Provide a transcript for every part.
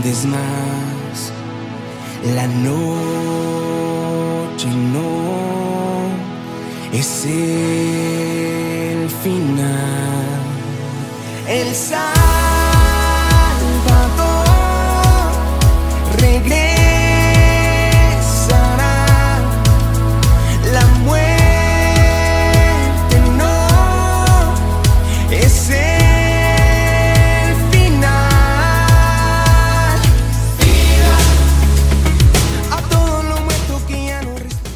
andes más. La noche no es el final. El Salvador regresará. La muerte no es el final. Vida a todo lo muerto que ya no respira.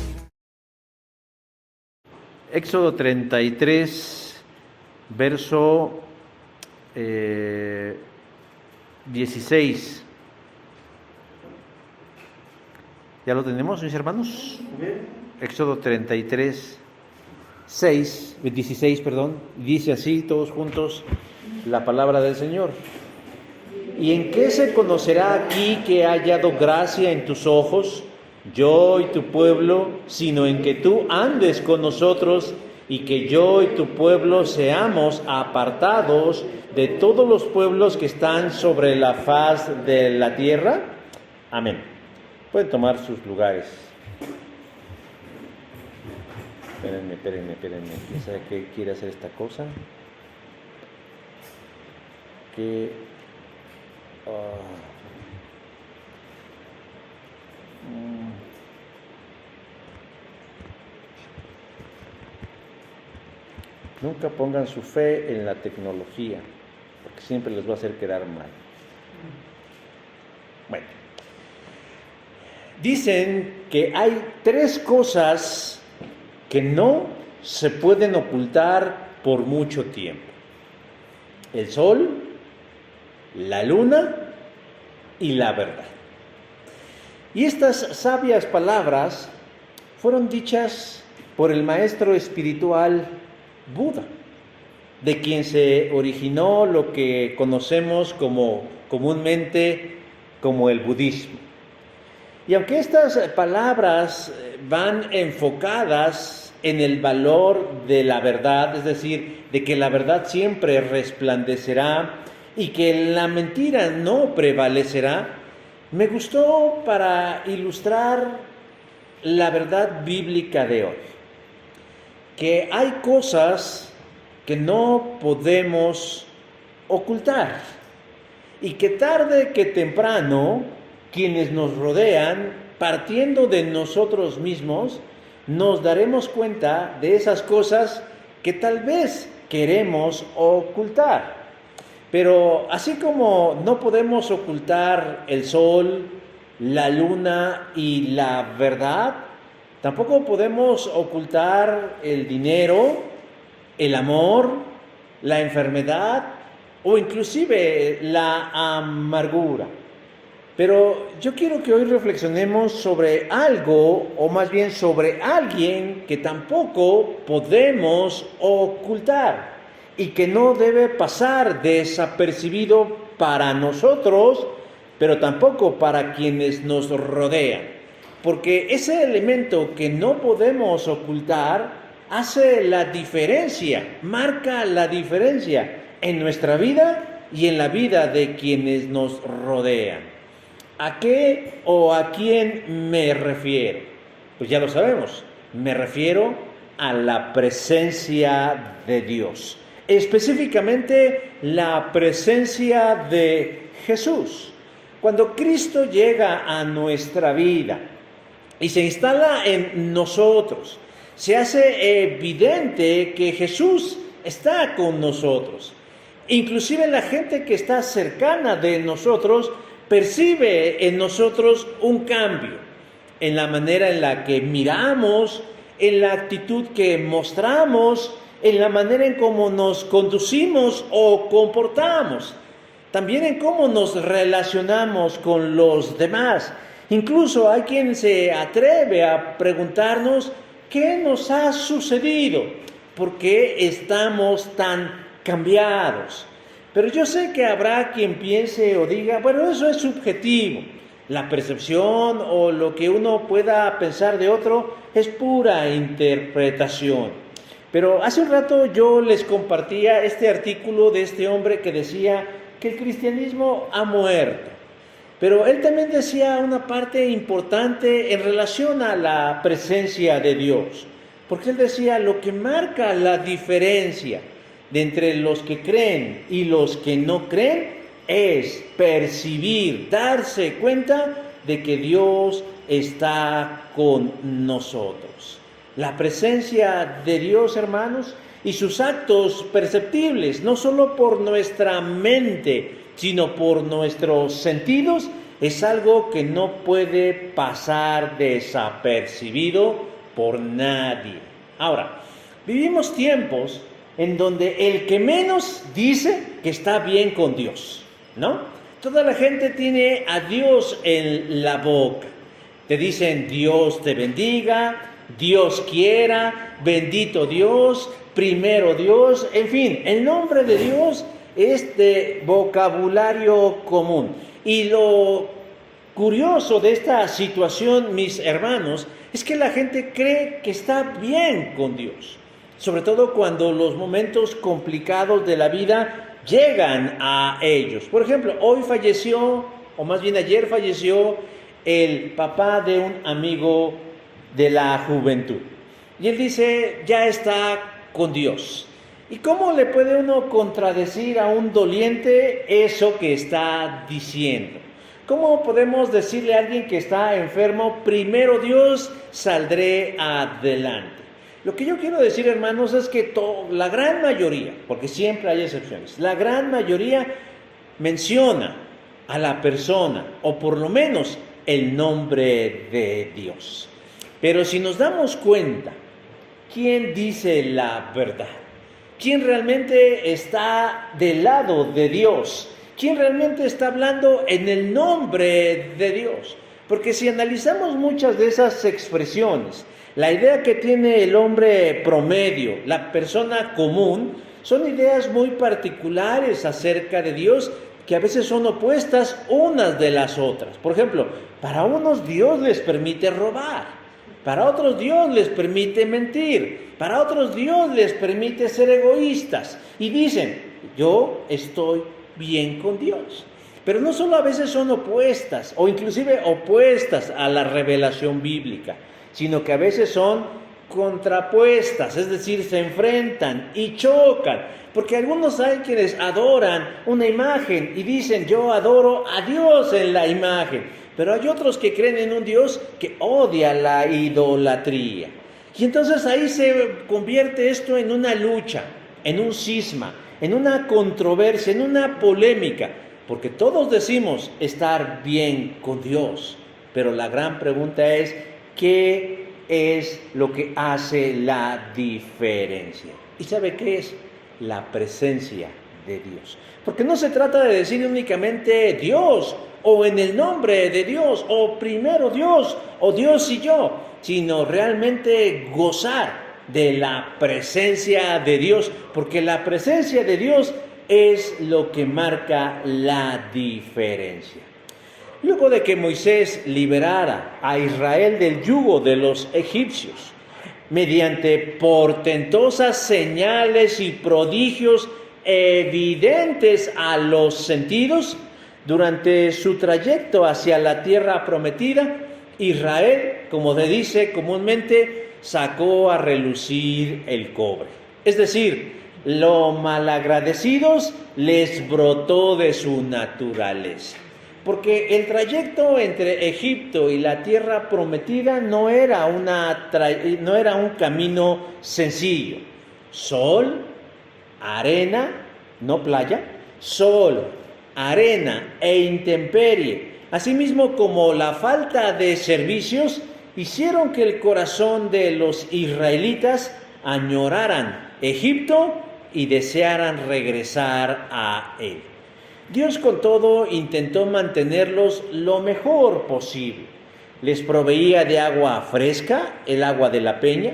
Éxodo 33, verso 16. ¿Ya lo tenemos, mis hermanos? Éxodo 33, 16, dice así, todos juntos, la palabra del Señor. ¿Y en qué se conocerá aquí que ha hallado gracia en tus ojos, yo y tu pueblo, sino en que tú andes con nosotros y que yo y tu pueblo seamos apartados de todos los pueblos que están sobre la faz de la tierra? Amén. Pueden tomar sus lugares. Espérenme. ¿Quién sabe qué quiere hacer esta cosa? Nunca pongan su fe en la tecnología, porque siempre les va a hacer quedar mal. Bueno, dicen que hay 3 cosas que no se pueden ocultar por mucho tiempo: el sol, la luna y la verdad. Y estas sabias palabras fueron dichas por el maestro espiritual Buda, de quien se originó lo que conocemos comúnmente como el budismo. Y aunque estas palabras van enfocadas en el valor de la verdad, es decir, de que la verdad siempre resplandecerá y que la mentira no prevalecerá, me gustó para ilustrar la verdad bíblica de hoy, que hay cosas que no podemos ocultar y que tarde que temprano quienes nos rodean, partiendo de nosotros mismos, nos daremos cuenta de esas cosas que tal vez queremos ocultar. Pero así como no podemos ocultar el sol, la luna y la verdad, tampoco podemos ocultar el dinero, el amor, la enfermedad o inclusive la amargura. Pero yo quiero que hoy reflexionemos sobre algo, o más bien sobre alguien que tampoco podemos ocultar y que no debe pasar desapercibido para nosotros, pero tampoco para quienes nos rodean. Porque ese elemento que no podemos ocultar hace la diferencia, marca la diferencia en nuestra vida y en la vida de quienes nos rodean. ¿A qué o a quién me refiero? Pues ya lo sabemos, me refiero a la presencia de Dios. Específicamente la presencia de Jesús. Cuando Cristo llega a nuestra vida y se instala en nosotros, se hace evidente que Jesús está con nosotros. Inclusive la gente que está cercana de nosotros percibe en nosotros un cambio en la manera en la que miramos, en la actitud que mostramos, en la manera en cómo nos conducimos o comportamos, también en cómo nos relacionamos con los demás. Incluso hay quien se atreve a preguntarnos qué nos ha sucedido, por qué estamos tan cambiados. Pero yo sé que habrá quien piense o diga, bueno, eso es subjetivo. La percepción o lo que uno pueda pensar de otro es pura interpretación. Pero hace un rato yo les compartía este artículo de este hombre que decía que el cristianismo ha muerto. Pero él también decía una parte importante en relación a la presencia de Dios. Porque él decía, lo que marca la diferencia de entre los que creen y los que no creen es percibir, darse cuenta de que Dios está con nosotros. La presencia de Dios, hermanos, y sus actos perceptibles, no solo por nuestra mente, sino por nuestros sentidos, es algo que no puede pasar desapercibido por nadie. Ahora, vivimos tiempos en donde el que menos dice que está bien con Dios, ¿no? Toda la gente tiene a Dios en la boca. Te dicen Dios te bendiga, Dios quiera, bendito Dios, primero Dios, en fin, el nombre de Dios es de vocabulario común. Y lo curioso de esta situación, mis hermanos, es que la gente cree que está bien con Dios, sobre todo cuando los momentos complicados de la vida llegan a ellos. Por ejemplo, hoy falleció, o más bien ayer falleció, el papá de un amigo de la juventud. Y él dice, ya está con Dios. ¿Y cómo le puede uno contradecir a un doliente eso que está diciendo? ¿Cómo podemos decirle a alguien que está enfermo, primero Dios, saldré adelante? Lo que yo quiero decir, hermanos, es que la gran mayoría, porque siempre hay excepciones, la gran mayoría menciona a la persona, o por lo menos el nombre de Dios. Pero si nos damos cuenta, ¿quién dice la verdad? ¿Quién realmente está del lado de Dios? ¿Quién realmente está hablando en el nombre de Dios? Porque si analizamos muchas de esas expresiones, la idea que tiene el hombre promedio, la persona común, son ideas muy particulares acerca de Dios que a veces son opuestas unas de las otras. Por ejemplo, para unos Dios les permite robar, para otros Dios les permite mentir, para otros Dios les permite ser egoístas. Y dicen, yo estoy bien con Dios. Pero no solo a veces son opuestas, o inclusive opuestas a la revelación bíblica, sino que a veces son contrapuestas, es decir, se enfrentan y chocan. Porque algunos hay quienes adoran una imagen y dicen, yo adoro a Dios en la imagen. Pero hay otros que creen en un Dios que odia la idolatría. Y entonces ahí se convierte esto en una lucha, en un cisma, en una controversia, en una polémica. Porque todos decimos estar bien con Dios. Pero la gran pregunta es, ¿qué es lo que hace la diferencia? ¿Y sabe qué es? La presencia de Dios. Porque no se trata de decir únicamente Dios, o en el nombre de Dios, o primero Dios, o Dios y yo, sino realmente gozar de la presencia de Dios, porque la presencia de Dios es lo que marca la diferencia. Luego de que Moisés liberara a Israel del yugo de los egipcios, mediante portentosas señales y prodigios evidentes a los sentidos, durante su trayecto hacia la tierra prometida, Israel, como se dice comúnmente, sacó a relucir el cobre. Es decir, lo malagradecidos les brotó de su naturaleza. Porque el trayecto entre Egipto y la tierra prometida no era un camino sencillo. Sol, arena, no playa, sol, arena e intemperie, asimismo como la falta de servicios, hicieron que el corazón de los israelitas añoraran Egipto y desearan regresar a él. Dios con todo intentó mantenerlos lo mejor posible. Les proveía de agua fresca, el agua de la peña,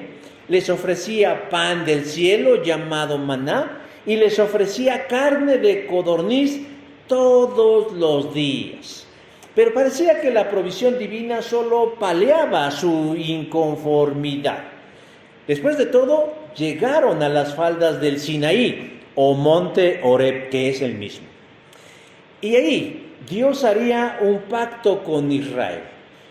les ofrecía pan del cielo llamado maná y les ofrecía carne de codorniz todos los días. Pero parecía que la provisión divina solo paliaba su inconformidad. Después de todo, llegaron a las faldas del Sinaí, o monte Horeb, que es el mismo. Y ahí, Dios haría un pacto con Israel,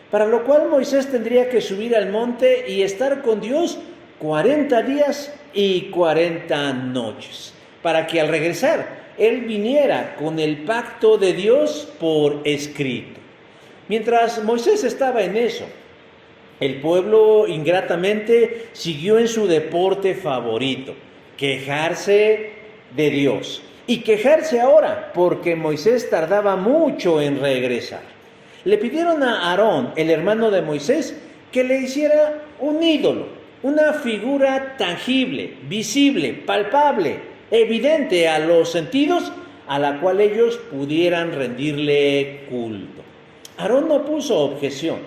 para lo cual Moisés tendría que subir al monte y estar con Dios 40 días y 40 noches, para que al regresar él viniera con el pacto de Dios por escrito. Mientras Moisés estaba en eso, el pueblo ingratamente siguió en su deporte favorito, quejarse de Dios. Y quejarse ahora, porque Moisés tardaba mucho en regresar. Le pidieron a Aarón, el hermano de Moisés, que le hiciera un ídolo, una figura tangible, visible, palpable, evidente a los sentidos, a la cual ellos pudieran rendirle culto. Aarón no puso objeción,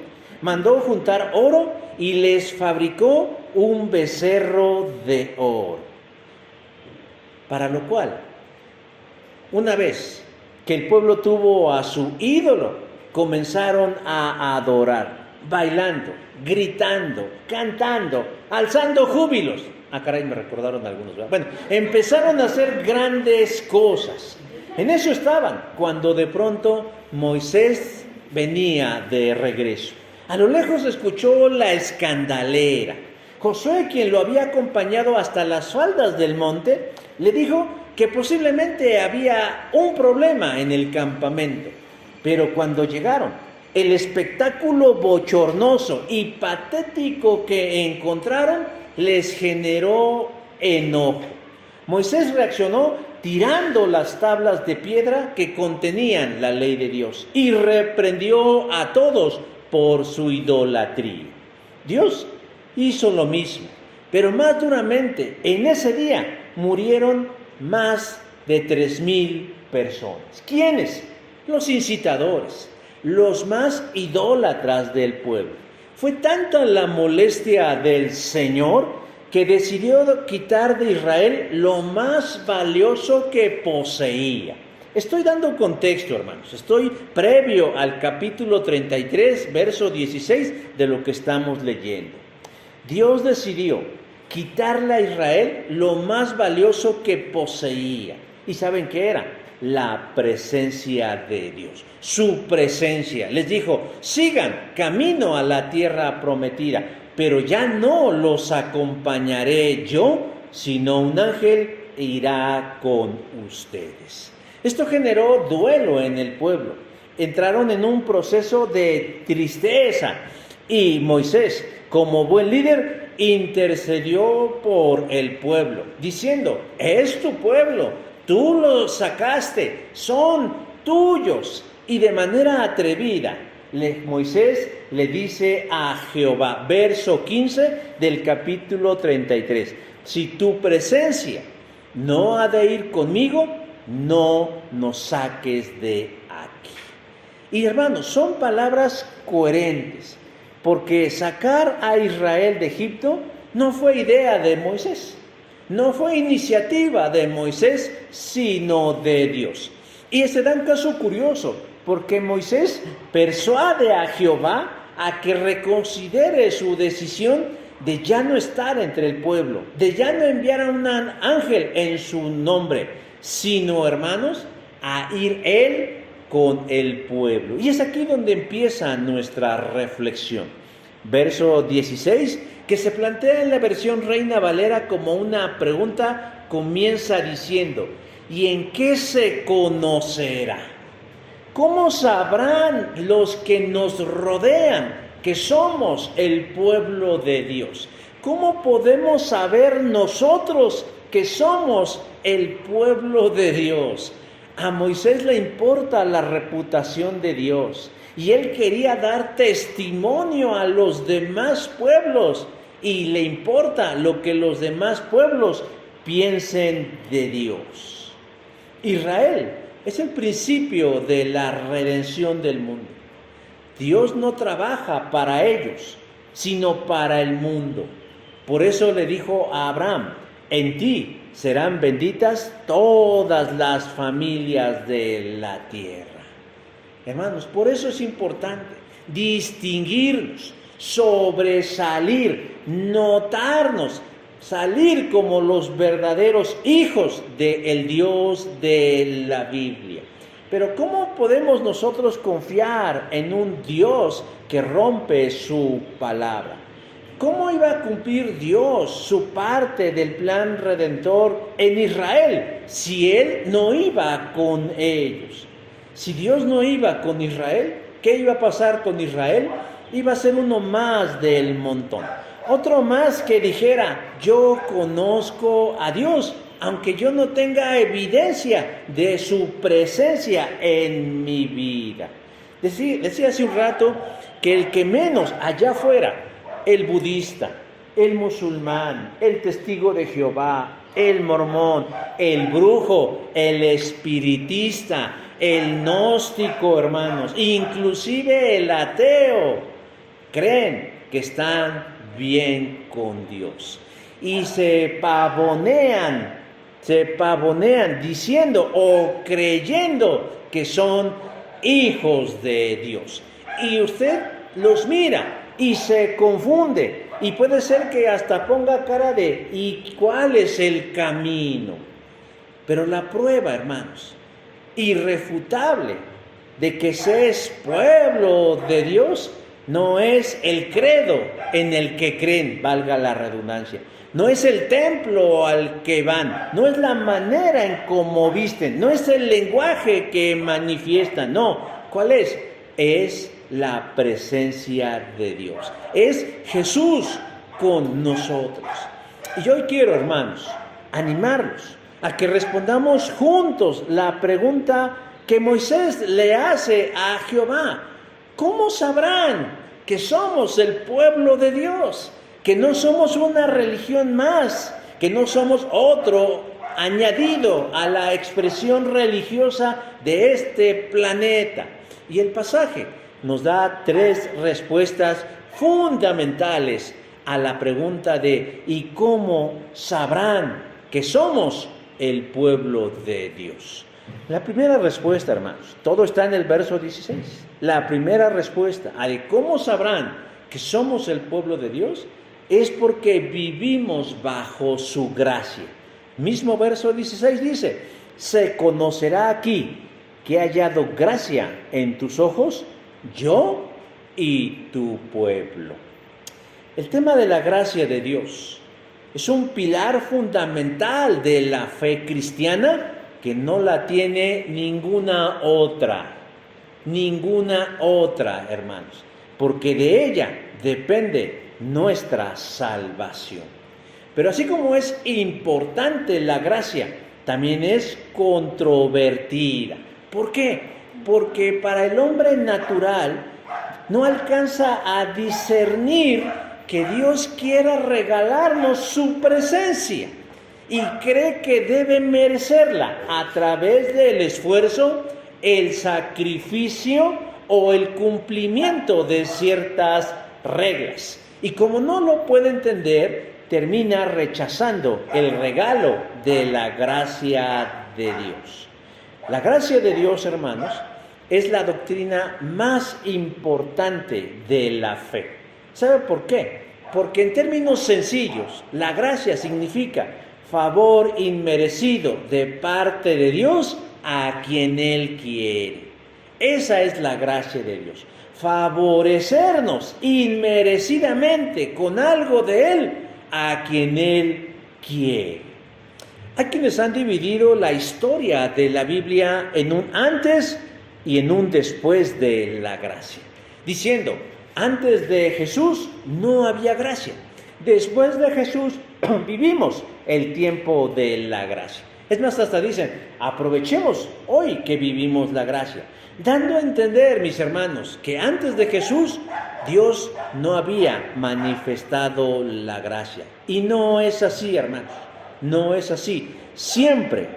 mandó juntar oro y les fabricó un becerro de oro. Para lo cual, una vez que el pueblo tuvo a su ídolo, comenzaron a adorar, bailando, gritando, cantando, alzando júbilos. Ah, caray, me recordaron algunos, ¿verdad? Bueno, empezaron a hacer grandes cosas. En eso estaban, cuando de pronto Moisés venía de regreso. A lo lejos escuchó la escandalera. Josué, quien lo había acompañado hasta las faldas del monte, le dijo que posiblemente había un problema en el campamento. Pero cuando llegaron, el espectáculo bochornoso y patético que encontraron les generó enojo. Moisés reaccionó tirando las tablas de piedra que contenían la ley de Dios y reprendió a todos por su idolatría. Dios hizo lo mismo, pero más duramente. En ese día murieron más de 3,000 personas. ¿Quiénes? Los incitadores, los más idólatras del pueblo. Fue tanta la molestia del Señor que decidió quitar de Israel lo más valioso que poseía. Estoy dando contexto, hermanos. Estoy previo al capítulo 33, verso 16 de lo que estamos leyendo. Dios decidió quitarle a Israel lo más valioso que poseía. ¿Y saben qué era? La presencia de Dios, su presencia. Les dijo, sigan camino a la tierra prometida, pero ya no los acompañaré yo, sino un ángel irá con ustedes. Esto generó duelo en el pueblo. Entraron en un proceso de tristeza y Moisés, como buen líder, intercedió por el pueblo, diciendo, es tu pueblo, tú los sacaste, son tuyos. Y de manera atrevida, Moisés le dice a Jehová, verso 15 del capítulo 33, si tu presencia no ha de ir conmigo, no nos saques de aquí. Y hermanos, son palabras coherentes, porque sacar a Israel de Egipto no fue idea de Moisés, no fue iniciativa de Moisés, sino de Dios. Y se da un caso curioso, porque Moisés persuade a Jehová a que reconsidere su decisión de ya no estar entre el pueblo, de ya no enviar a un ángel en su nombre, sino, hermanos, a ir él con el pueblo. Y es aquí donde empieza nuestra reflexión. Verso 16, que se plantea en la versión Reina Valera como una pregunta, comienza diciendo, ¿y en qué se conocerá? ¿Cómo sabrán los que nos rodean que somos el pueblo de Dios? ¿Cómo podemos saber nosotros que somos el pueblo de Dios? A Moisés le importa la reputación de Dios y él quería dar testimonio a los demás pueblos y le importa lo que los demás pueblos piensen de Dios. Israel es el principio de la redención del mundo. Dios no trabaja para ellos, sino para el mundo. Por eso le dijo a Abraham, en ti serán benditas todas las familias de la tierra. Hermanos, por eso es importante distinguirnos, sobresalir, notarnos, salir como los verdaderos hijos del Dios de la Biblia. Pero ¿cómo podemos nosotros confiar en un Dios que rompe su palabra? ¿Cómo iba a cumplir Dios su parte del plan redentor en Israel si Él no iba con ellos? Si Dios no iba con Israel, ¿qué iba a pasar con Israel? Iba a ser uno más del montón. Otro más que dijera, yo conozco a Dios, aunque yo no tenga evidencia de su presencia en mi vida. Decía hace un rato que el que menos allá afuera, el budista, el musulmán, el testigo de Jehová, el mormón, el brujo, el espiritista, el gnóstico, hermanos, inclusive el ateo, creen que están bien con Dios. Y se pavonean diciendo o creyendo que son hijos de Dios. Y usted los mira y se confunde, y puede ser que hasta ponga cara de ¿y cuál es el camino? Pero la prueba, hermanos, irrefutable de que se es pueblo de Dios no es el credo en el que creen, valga la redundancia, no es el templo al que van, no es la manera en cómo visten, no es el lenguaje que manifiestan, no. ¿Cuál es? Es la presencia de Dios. Es Jesús con nosotros. Y hoy quiero, hermanos, animarlos a que respondamos juntos la pregunta que Moisés le hace a Jehová. ¿Cómo sabrán que somos el pueblo de Dios? Que no somos una religión más, que no somos otro añadido a la expresión religiosa de este planeta. Y el pasaje nos da 3 respuestas fundamentales a la pregunta de ¿y cómo sabrán que somos el pueblo de Dios? La primera respuesta, hermanos, todo está en el verso 16. La primera respuesta a de cómo sabrán que somos el pueblo de Dios es porque vivimos bajo su gracia. Mismo verso 16 dice, se conocerá aquí que he hallado gracia en tus ojos, yo y tu pueblo. El tema de la gracia de Dios es un pilar fundamental de la fe cristiana que no la tiene ninguna otra, hermanos, porque de ella depende nuestra salvación. Pero así como es importante la gracia, también es controvertida. ¿Por qué? Porque para el hombre natural no alcanza a discernir que Dios quiera regalarnos su presencia y cree que debe merecerla a través del esfuerzo, el sacrificio o el cumplimiento de ciertas reglas. Y como no lo puede entender, termina rechazando el regalo de la gracia de Dios. La gracia de Dios, hermanos, es la doctrina más importante de la fe. ¿Sabe por qué? Porque en términos sencillos, la gracia significa favor inmerecido de parte de Dios a quien Él quiere. Esa es la gracia de Dios. Favorecernos inmerecidamente con algo de Él a quien Él quiere. Hay quienes han dividido la historia de la Biblia en un antes y en un después de la gracia, diciendo, antes de Jesús no había gracia, después de Jesús vivimos el tiempo de la gracia. Es más, hasta dicen, aprovechemos hoy que vivimos la gracia, dando a entender, mis hermanos, que antes de Jesús Dios no había manifestado la gracia. Y no es así, hermanos. No es así. Siempre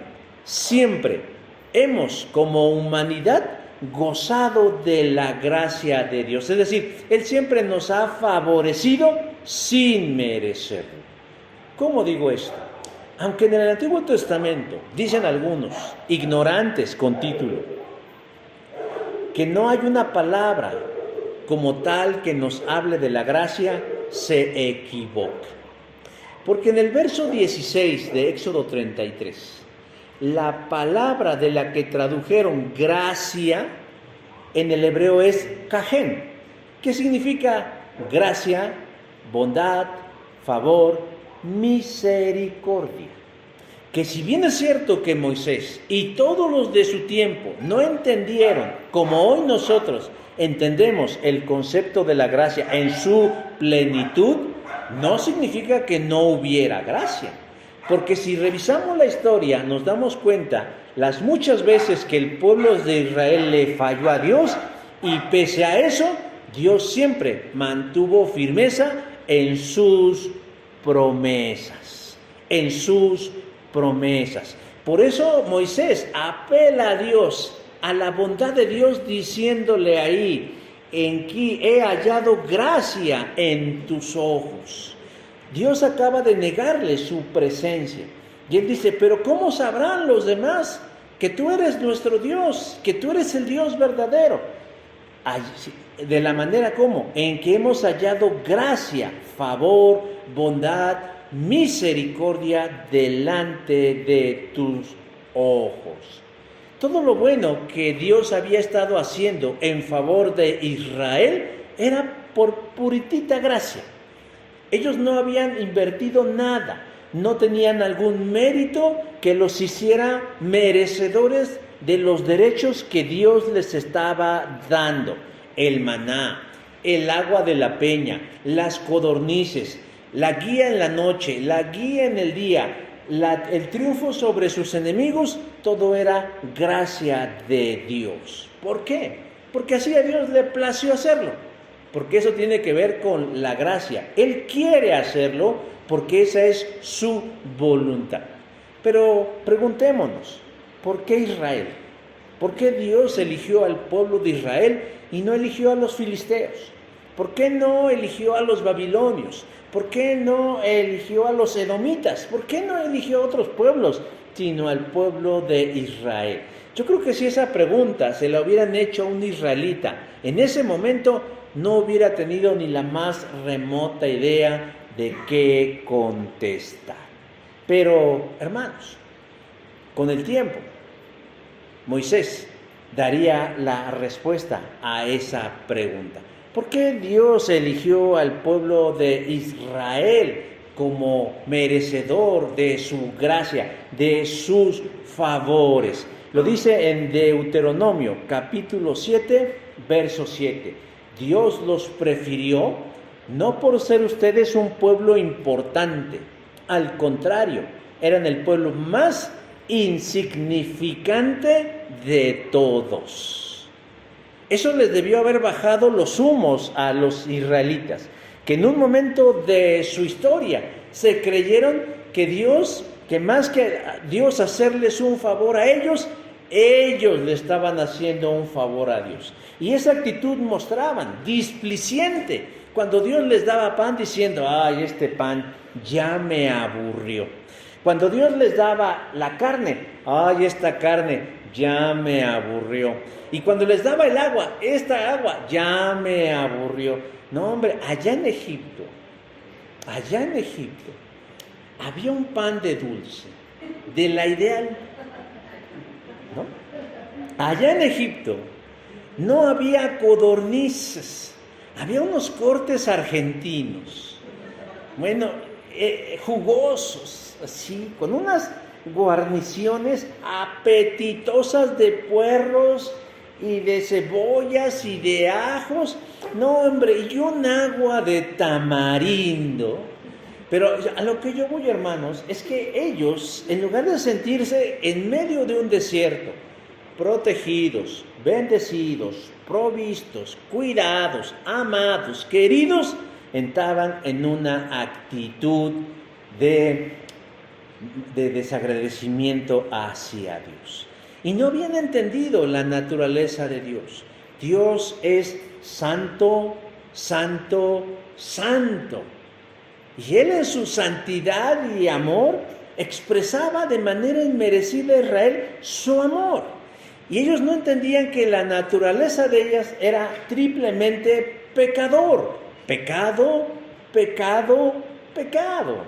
hemos como humanidad gozado de la gracia de Dios. Es decir, Él siempre nos ha favorecido sin merecerlo. ¿Cómo digo esto? Aunque en el Antiguo Testamento dicen algunos, ignorantes con título, que no hay una palabra como tal que nos hable de la gracia, se equivoca. Porque en el verso 16 de Éxodo 33, La palabra de la que tradujeron gracia en el hebreo es kajen, que significa gracia, bondad, favor, misericordia. Que si bien es cierto que Moisés y todos los de su tiempo no entendieron, como hoy nosotros entendemos el concepto de la gracia en su plenitud, no significa que no hubiera gracia. Porque si revisamos la historia, nos damos cuenta las muchas veces que el pueblo de Israel le falló a Dios, y pese a eso, Dios siempre mantuvo firmeza en sus promesas. En sus promesas. Por eso Moisés apela a Dios, a la bondad de Dios, diciéndole ahí: en que he hallado gracia en tus ojos. Dios acaba de negarle su presencia. Y él dice: pero ¿cómo sabrán los demás que tú eres nuestro Dios, que tú eres el Dios verdadero? De la manera como, en que hemos hallado gracia, favor, bondad, misericordia delante de tus ojos. Todo lo bueno que Dios había estado haciendo en favor de Israel era por puritita gracia. Ellos no habían invertido nada, no tenían algún mérito que los hiciera merecedores de los derechos que Dios les estaba dando. El maná, el agua de la peña, las codornices, la guía en la noche, la guía en el día, el triunfo sobre sus enemigos, todo era gracia de Dios. ¿Por qué? Porque así a Dios le plació hacerlo. Porque eso tiene que ver con la gracia. Él quiere hacerlo porque esa es su voluntad. Pero preguntémonos, ¿por qué Israel? ¿Por qué Dios eligió al pueblo de Israel y no eligió a los filisteos? ¿Por qué no eligió a los babilonios? ¿Por qué no eligió a los edomitas? ¿Por qué no eligió a otros pueblos, sino al pueblo de Israel? Yo creo que si esa pregunta se la hubieran hecho a un israelita en ese momento, no hubiera tenido ni la más remota idea de qué contestar. Pero, hermanos, con el tiempo, Moisés daría la respuesta a esa pregunta. ¿Por qué Dios eligió al pueblo de Israel como merecedor de su gracia, de sus favores? Lo dice en Deuteronomio, capítulo 7, verso 7. Dios los prefirió no por ser ustedes un pueblo importante, al contrario, eran el pueblo más insignificante de todos. Eso les debió haber bajado los humos a los israelitas, que en un momento de su historia se creyeron que más que Dios hacerles un favor a ellos le estaban haciendo un favor a Dios. Y esa actitud mostraban, displicente, cuando Dios les daba pan diciendo: ay, este pan ya me aburrió. Cuando Dios les daba la carne: ay, esta carne ya me aburrió. Y cuando les daba el agua: esta agua ya me aburrió. No, hombre, allá en Egipto, había un pan de dulce, de la ideal, ¿no? Allá en Egipto no había codornices, había unos cortes argentinos, bueno, jugosos, así, con unas guarniciones apetitosas de puerros y de cebollas y de ajos, no, hombre, y un agua de tamarindo. Pero a lo que yo voy, hermanos, es que ellos, en lugar de sentirse en medio de un desierto, protegidos, bendecidos, provistos, cuidados, amados, queridos, estaban en una actitud de desagradecimiento hacia Dios. Y no habían entendido la naturaleza de Dios. Dios es santo, santo, santo. Y Él en su santidad y amor expresaba de manera inmerecida a Israel su amor. Y ellos no entendían que la naturaleza de ellas era triplemente pecador. Pecado, pecado, pecado.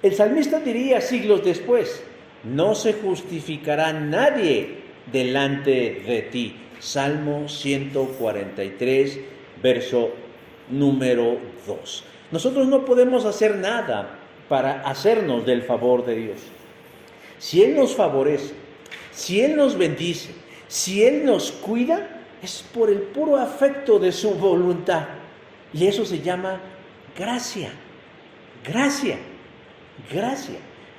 El salmista diría siglos después: no se justificará nadie delante de ti. Salmo 143, verso número 2. Nosotros no podemos hacer nada para hacernos del favor de Dios. Si Él nos favorece, si Él nos bendice, si Él nos cuida, es por el puro afecto de su voluntad. Y eso se llama gracia. Gracia. Gracia.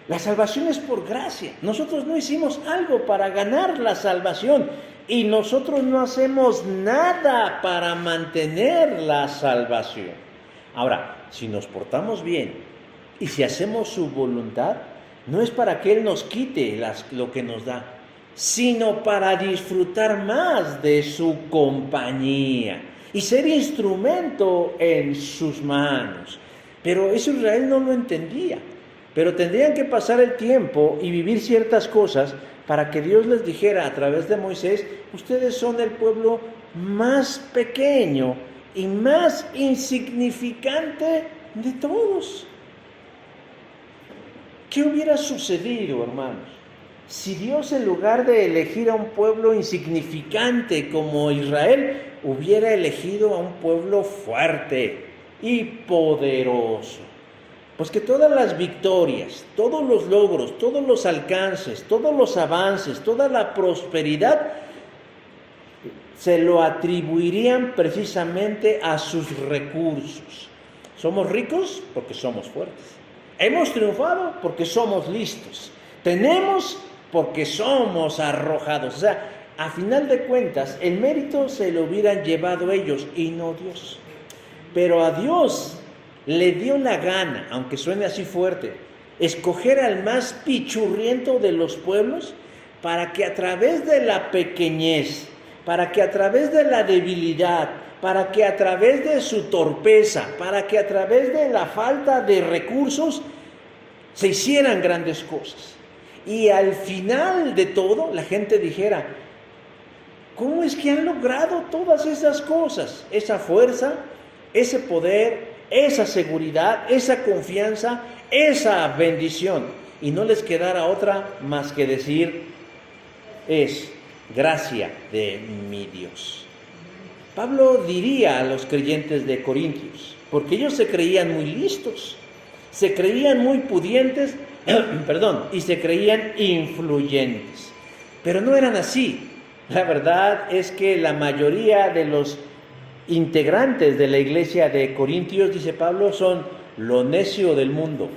La salvación es por gracia. Nosotros no hicimos algo para ganar la salvación y nosotros no hacemos nada para mantener la salvación. Ahora, si nos portamos bien y si hacemos su voluntad, no es para que Él nos quite lo que nos da, sino para disfrutar más de su compañía y ser instrumento en sus manos. Pero eso Israel no lo entendía. Pero tendrían que pasar el tiempo y vivir ciertas cosas para que Dios les dijera a través de Moisés: ustedes son el pueblo más pequeño y más insignificante de todos. ¿Qué hubiera sucedido, hermanos, si Dios, en lugar de elegir a un pueblo insignificante como Israel, hubiera elegido a un pueblo fuerte y poderoso? Pues que todas las victorias, todos los logros, todos los alcances, todos los avances, toda la prosperidad se lo atribuirían precisamente a sus recursos. Somos ricos porque somos fuertes. Hemos triunfado porque somos listos. Tenemos porque somos arrojados. O sea, a final de cuentas, el mérito se lo hubieran llevado ellos y no Dios. Pero a Dios le dio la gana, aunque suene así fuerte, escoger al más pichurriento de los pueblos para que a través de la pequeñez, para que a través de la debilidad, para que a través de su torpeza, para que a través de la falta de recursos se hicieran grandes cosas. Y al final de todo, la gente dijera: ¿cómo es que han logrado todas esas cosas? Esa fuerza, ese poder, esa seguridad, esa confianza, esa bendición. Y no les quedara otra más que decir: es gracia de mi Dios. Pablo diría a los creyentes de Corintios, porque ellos se creían muy listos, se creían muy pudientes, y se creían influyentes, pero no eran así. La verdad es que la mayoría de los integrantes de la iglesia de Corintios, dice Pablo, son lo necio del mundo,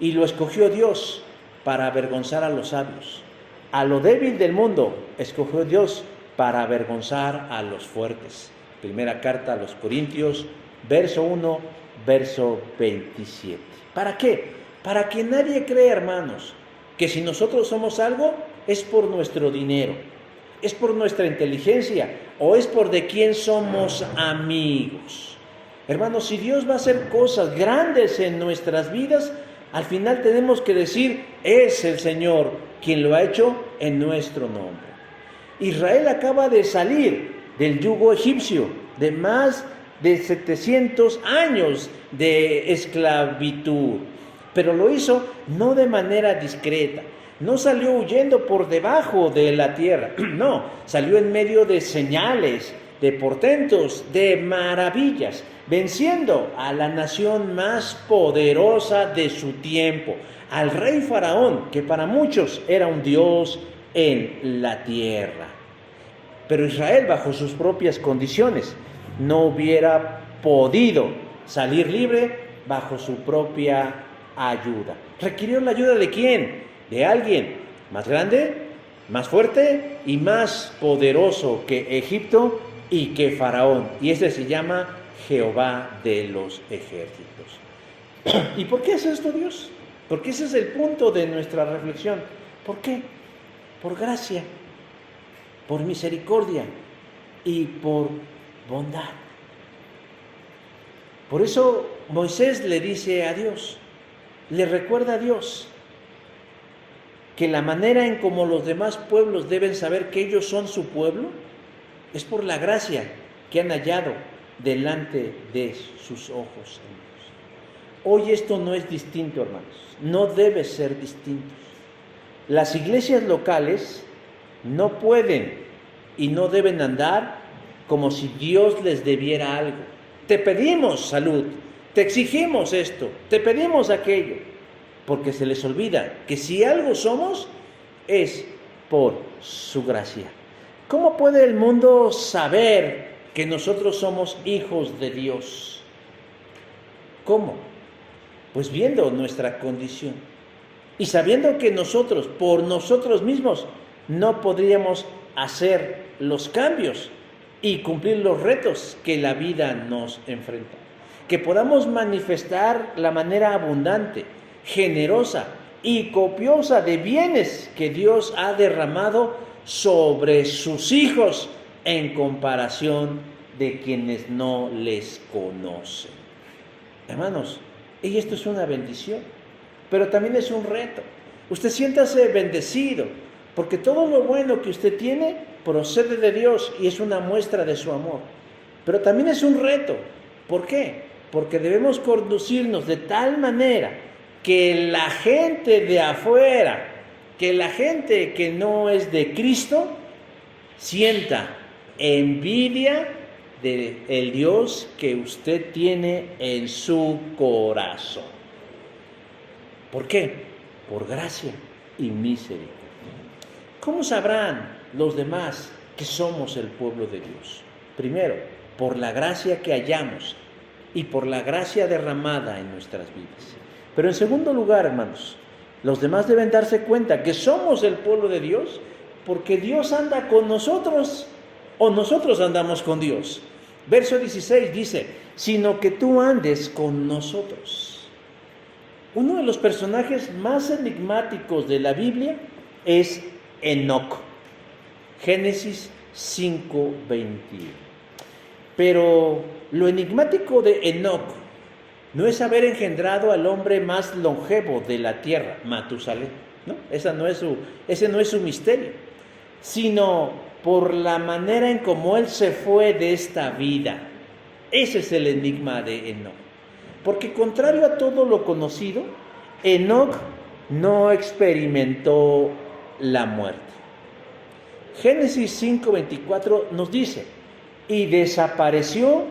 y lo escogió Dios para avergonzar a los sabios. A lo débil del mundo escogió Dios para avergonzar a los fuertes. Primera carta a los Corintios, verso 1, verso 27. ¿Para qué? Para que nadie crea, hermanos, que si nosotros somos algo es por nuestro dinero, es por nuestra inteligencia o es por de quién somos amigos. Hermanos, si Dios va a hacer cosas grandes en nuestras vidas, al final tenemos que decir: es el Señor quien lo ha hecho en nuestro nombre. Israel acaba de salir del yugo egipcio de más de 700 años de esclavitud, pero lo hizo no de manera discreta. No salió huyendo por debajo de la tierra, no, salió en medio de señales, de portentos, de maravillas, venciendo a la nación más poderosa de su tiempo, al rey Faraón, que para muchos era un dios en la tierra. Pero Israel, bajo sus propias condiciones, no hubiera podido salir libre bajo su propia ayuda. ¿Requirió la ayuda de quién? De alguien más grande, más fuerte y más poderoso que Egipto y que Faraón. Y ese se llama Jehová de los ejércitos. ¿Y por qué es esto, Dios? Porque ese es el punto de nuestra reflexión. ¿Por qué? Por gracia, por misericordia y por bondad. Por eso Moisés le dice a Dios, le recuerda a Dios que la manera en cómo los demás pueblos deben saber que ellos son su pueblo es por la gracia que han hallado delante de sus ojos. Hoy esto no es distinto, hermanos, no debe ser distinto. Las iglesias locales no pueden y no deben andar como si Dios les debiera algo. Te pedimos salud, te exigimos esto, te pedimos aquello, porque se les olvida que si algo somos es por su gracia. ¿Cómo puede el mundo saber que nosotros somos hijos de Dios? ¿Cómo? Pues viendo nuestra condición y sabiendo que nosotros, por nosotros mismos, no podríamos hacer los cambios y cumplir los retos que la vida nos enfrenta. Que podamos manifestar la manera abundante, generosa y copiosa de bienes que Dios ha derramado sobre sus hijos en comparación de quienes no les conocen. Hermanos, y esto es una bendición, pero también es un reto. Usted siéntase bendecido, porque todo lo bueno que usted tiene procede de Dios y es una muestra de su amor. Pero también es un reto. ¿Por qué? Porque debemos conducirnos de tal manera que la gente de afuera, que la gente que no es de Cristo, sienta envidia del Dios que usted tiene en su corazón. ¿Por qué? Por gracia y misericordia. ¿Cómo sabrán los demás que somos el pueblo de Dios? Primero, por la gracia que hallamos y por la gracia derramada en nuestras vidas. Pero en segundo lugar, hermanos, los demás deben darse cuenta que somos el pueblo de Dios porque Dios anda con nosotros o nosotros andamos con Dios. Verso 16 dice, sino que tú andes con nosotros. Uno de los personajes más enigmáticos de la Biblia es Enoc. Génesis 5:21. Pero lo enigmático de Enoc no es haber engendrado al hombre más longevo de la tierra, Matusalén, ¿no? Ese no es su misterio, sino por la manera en cómo él se fue de esta vida. Ese es el enigma de Enoc. Porque contrario a todo lo conocido, Enoc no experimentó la muerte. Génesis 5:24 nos dice, y desapareció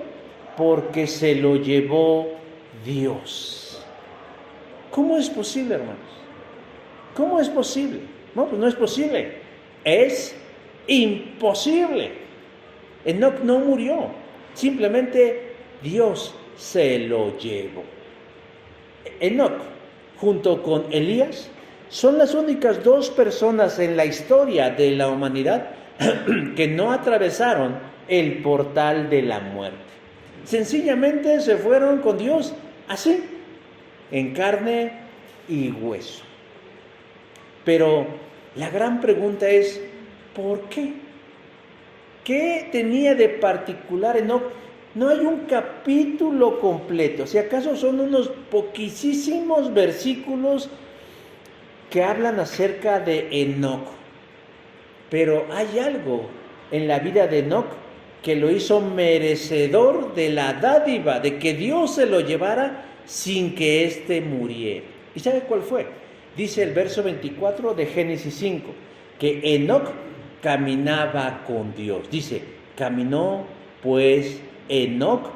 porque se lo llevó Dios. ¿Cómo es posible, hermanos? ¿Cómo es posible? No, pues no es posible. Es imposible. Enoc no murió. Simplemente Dios se lo llevó. Enoc, junto con Elías, son las únicas dos personas en la historia de la humanidad que no atravesaron el portal de la muerte. Sencillamente se fueron con Dios así, en carne y hueso. Pero la gran pregunta es, ¿por qué? ¿Qué tenía de particular Enoc? No hay un capítulo completo, si acaso son unos poquísimos versículos que hablan acerca de Enoc. Pero hay algo en la vida de Enoc que lo hizo merecedor de la dádiva, de que Dios se lo llevara sin que éste muriera. ¿Y sabe cuál fue? Dice el verso 24 de Génesis 5, que Enoc caminaba con Dios. Dice, caminó pues Enoc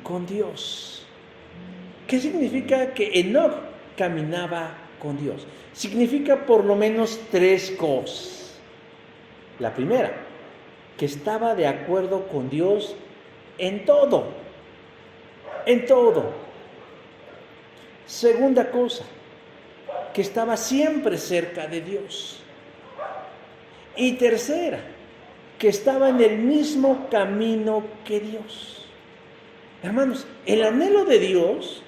con Dios. ¿Qué significa que Enoc caminaba con Dios? Significa por lo menos tres cosas. La primera, que estaba de acuerdo con Dios en todo. En todo. Segunda cosa, que estaba siempre cerca de Dios. Y tercera, que estaba en el mismo camino que Dios. Hermanos, el anhelo de Dios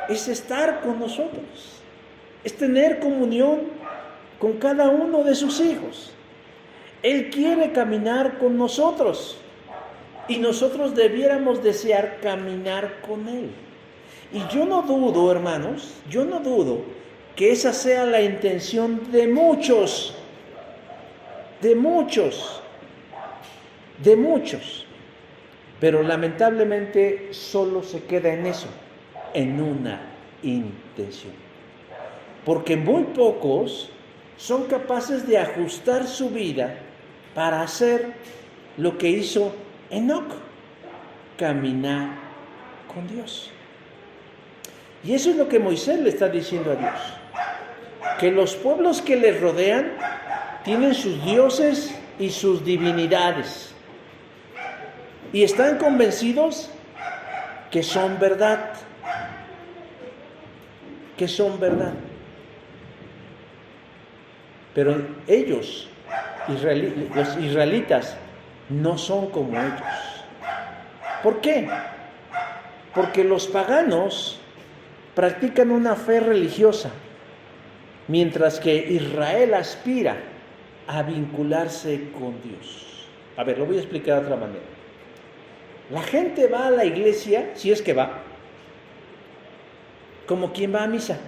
es estar con nosotros, es tener comunión con cada uno de sus hijos. Él quiere caminar con nosotros y nosotros debiéramos desear caminar con Él. Y yo no dudo, hermanos, yo no dudo que esa sea la intención de muchos, pero lamentablemente solo se queda en eso, en una intención. Porque muy pocos son capaces de ajustar su vida para hacer lo que hizo Enoc, caminar con Dios. Y eso es lo que Moisés le está diciendo a Dios, que los pueblos que les rodean tienen sus dioses y sus divinidades, y están convencidos que son verdad, Pero ellos, los israelitas, no son como ellos. ¿Por qué? Porque los paganos practican una fe religiosa, mientras que Israel aspira a vincularse con Dios. A ver, lo voy a explicar de otra manera. La gente va a la iglesia, si es que va, como quien va a misa,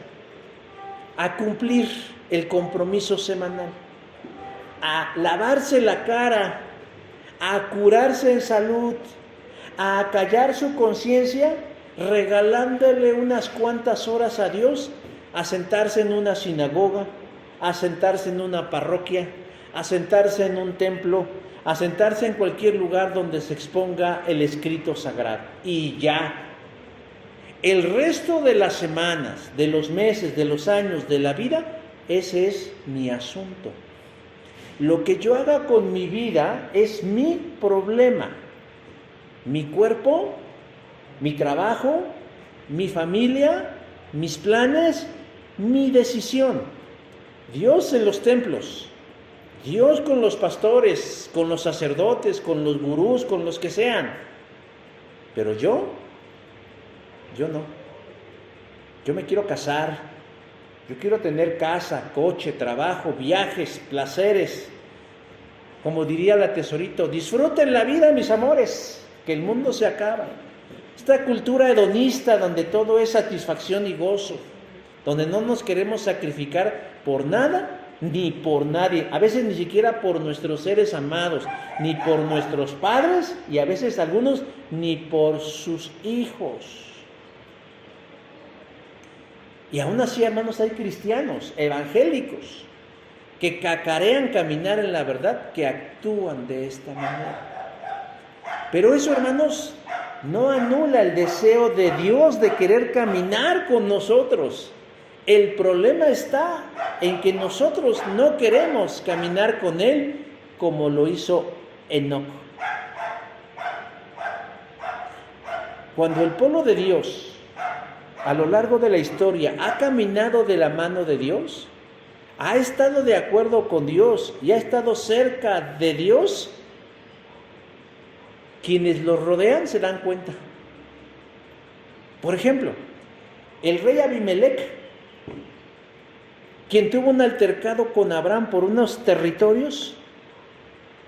a cumplir el compromiso semanal, a lavarse la cara, a curarse en salud, a acallar su conciencia, regalándole unas cuantas horas a Dios, a sentarse en una sinagoga, a sentarse en una parroquia, a sentarse en un templo, a sentarse en cualquier lugar donde se exponga el escrito sagrado. Y ya, el resto de las semanas, de los meses, de los años, de la vida, ese es mi asunto. Lo que yo haga con mi vida es mi problema. Mi cuerpo, mi trabajo, mi familia, mis planes, mi decisión. Dios en los templos, Dios con los pastores, con los sacerdotes, con los gurús, con los que sean. Pero yo no. Yo me quiero casar, yo quiero tener casa, coche, trabajo, viajes, placeres. Como diría la Tesorito, disfruten la vida, mis amores, que el mundo se acaba. Esta cultura hedonista donde todo es satisfacción y gozo, donde no nos queremos sacrificar por nada ni por nadie, a veces ni siquiera por nuestros seres amados, ni por nuestros padres y a veces algunos ni por sus hijos. Y aún así, hermanos, hay cristianos evangélicos que cacarean caminar en la verdad, que actúan de esta manera. Pero eso, hermanos, no anula el deseo de Dios de querer caminar con nosotros. El problema está en que nosotros no queremos caminar con Él como lo hizo Enoc. Cuando el pueblo de Dios a lo largo de la historia ha caminado de la mano de Dios, ha estado de acuerdo con Dios y ha estado cerca de Dios, quienes los rodean se dan cuenta. Por ejemplo, el rey Abimelech, quien tuvo un altercado con Abraham por unos territorios,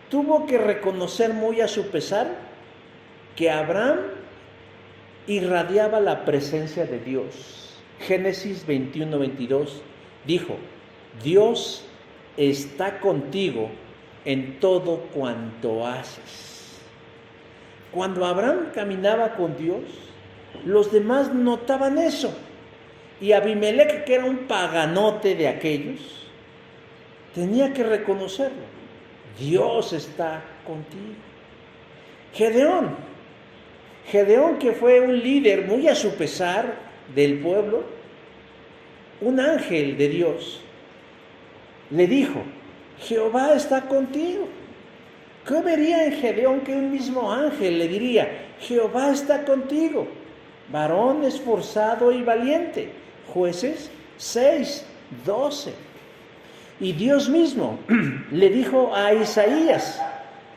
tuvo que reconocer muy a su pesar que Abraham irradiaba la presencia de Dios. Génesis 21-22 dijo: Dios está contigo en todo cuanto haces. Cuando Abraham caminaba con Dios, los demás notaban eso. Y Abimelech, que era un paganote de aquellos, tenía que reconocerlo. Dios está contigo. Gedeón, que fue un líder muy a su pesar del pueblo, un ángel de Dios le dijo: Jehová está contigo. ¿Qué vería en Gedeón que un mismo ángel le diría: Jehová está contigo, varón esforzado y valiente? Jueces 6:12. Y Dios mismo le dijo a Isaías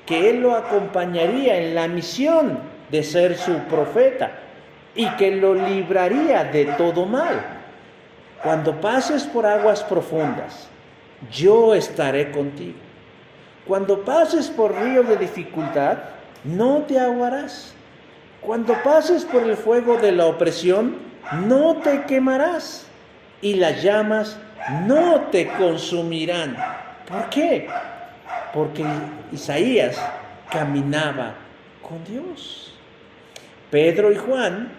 que él lo acompañaría en la misión de ser su profeta y que lo libraría de todo mal. Cuando pases por aguas profundas, yo estaré contigo. Cuando pases por ríos de dificultad, no te ahogarás. Cuando pases por el fuego de la opresión, no te quemarás, y las llamas no te consumirán. ¿Por qué? Porque Isaías caminaba con Dios. Pedro y Juan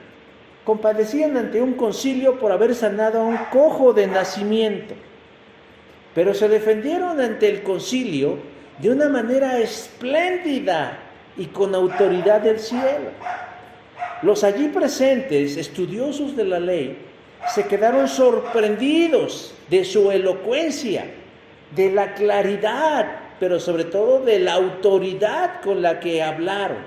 compadecían ante un concilio por haber sanado a un cojo de nacimiento. pero se defendieron ante el concilio de una manera espléndida y con autoridad del cielo. Los allí presentes, estudiosos de la ley, se quedaron sorprendidos de su elocuencia, de la claridad, pero sobre todo de la autoridad con la que hablaron.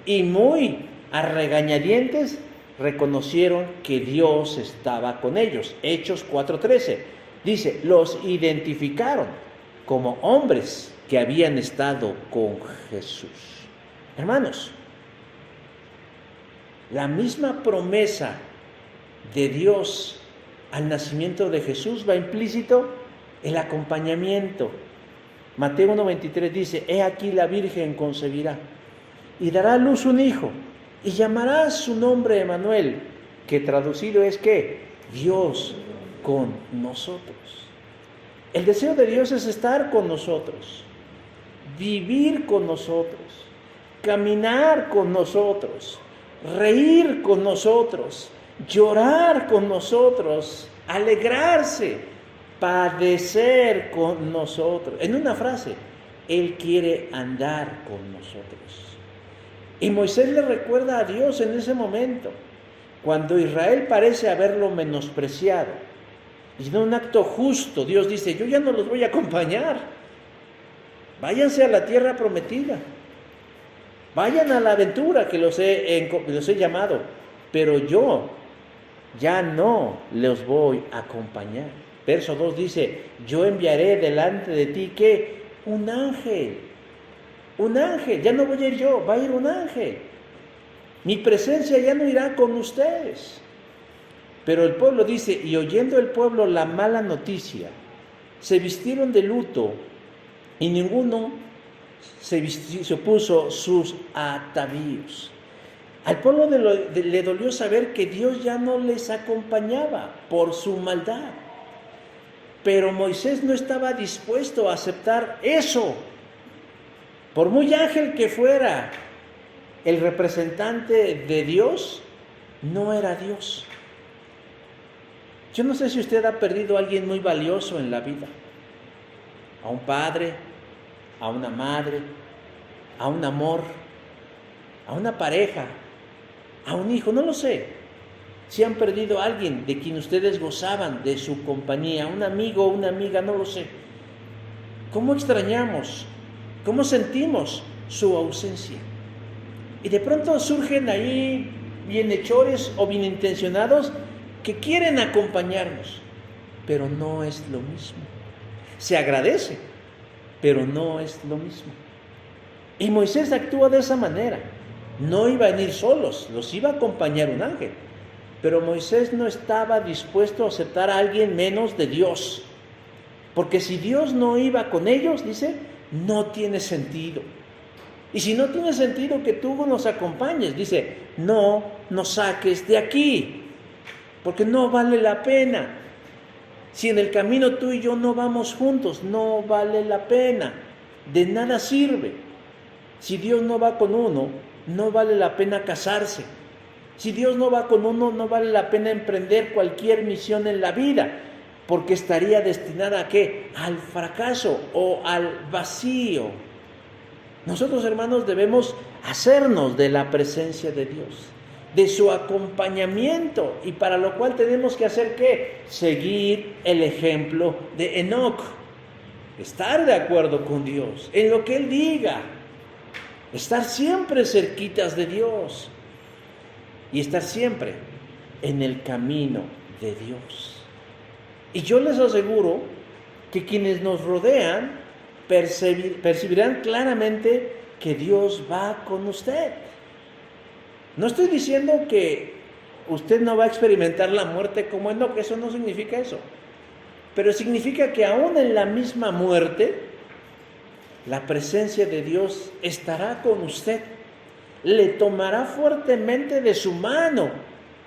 Y muy a regañadientes reconocieron que Dios estaba con ellos. Hechos 4:13 dice, los identificaron como hombres que habían estado con Jesús. Hermanos, la misma promesa de Dios al nacimiento de Jesús va implícito el acompañamiento. Mateo 1:23 dice, he aquí la Virgen concebirá y dará a luz un hijo y llamará su nombre Emmanuel, que traducido es ¿qué? Dios con nosotros. El deseo de Dios es estar con nosotros, vivir con nosotros, caminar con nosotros, reír con nosotros, llorar con nosotros, alegrarse, padecer con nosotros. En una frase, Él quiere andar con nosotros. Y Moisés le recuerda a Dios en ese momento, cuando Israel parece haberlo menospreciado. Y en un acto justo, Dios dice, yo ya no los voy a acompañar. Váyanse a la tierra prometida. Vayan a la aventura que los he llamado. Pero yo ya no los voy a acompañar. Verso 2 dice, yo enviaré delante de ti, ¿qué? Un ángel. Un ángel, ya no voy a ir yo, va a ir un ángel. Mi presencia ya no irá con ustedes. Pero el pueblo dice, y oyendo el pueblo la mala noticia, se vistieron de luto y ninguno se puso sus atavíos. Al pueblo le dolió saber que Dios ya no les acompañaba por su maldad. Pero Moisés no estaba dispuesto a aceptar eso. Por muy ángel que fuera el representante de Dios, no era Dios. Yo no sé si usted ha perdido a alguien muy valioso en la vida. A un padre, a una madre, a un amor, a una pareja, a un hijo, no lo sé. Si han perdido a alguien de quien ustedes gozaban de su compañía, un amigo o una amiga, no lo sé. ¿Cómo extrañamos? ¿Cómo sentimos su ausencia? Y de pronto surgen ahí bienhechores o bienintencionados que quieren acompañarnos, pero no es lo mismo. Se agradece, pero no es lo mismo. Y Moisés actúa de esa manera. No iban a ir solos, los iba a acompañar un ángel. Pero Moisés no estaba dispuesto a aceptar a alguien menos de Dios. Porque si Dios no iba con ellos, dice, no tiene sentido. Y si no tiene sentido que tú nos acompañes, dice, no nos saques de aquí, porque no vale la pena. Si en el camino tú y yo no vamos juntos, no vale la pena. De nada sirve. Si Dios no va con uno, no vale la pena casarse. Si Dios no va con uno, no vale la pena emprender cualquier misión en la vida, porque estaría destinada ¿a qué? Al fracaso o al vacío. Nosotros, hermanos, debemos hacernos de la presencia de Dios, de su acompañamiento, y para lo cual tenemos que hacer ¿qué? Seguir el ejemplo de Enoc, estar de acuerdo con Dios en lo que Él diga, estar siempre cerquitas de Dios y estar siempre en el camino de Dios. Y yo les aseguro que quienes nos rodean percibirán claramente que Dios va con usted. No estoy diciendo que usted no va a experimentar la muerte como Enoc, eso no significa eso. Pero significa que aún en la misma muerte, la presencia de Dios estará con usted. Le tomará fuertemente de su mano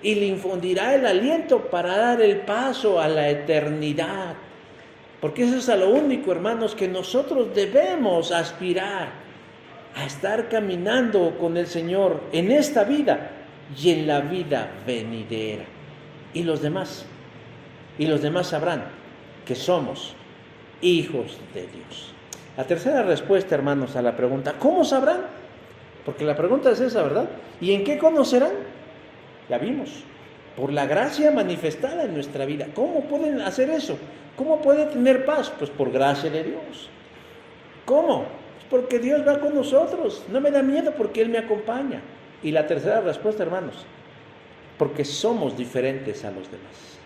y le infundirá el aliento para dar el paso a la eternidad. Porque eso es a lo único, hermanos, que nosotros debemos aspirar, a estar caminando con el Señor en esta vida y en la vida venidera. Y los demás sabrán que somos hijos de Dios. La tercera respuesta, hermanos, a la pregunta, ¿cómo sabrán? Porque la pregunta es esa, ¿verdad? ¿Y en qué conocerán? Ya vimos, por la gracia manifestada en nuestra vida. ¿Cómo pueden hacer eso? ¿Cómo pueden tener paz? Pues por gracia de Dios. ¿Cómo? Pues porque Dios va con nosotros. No me da miedo porque Él me acompaña. Y la tercera respuesta, hermanos, porque somos diferentes a los demás.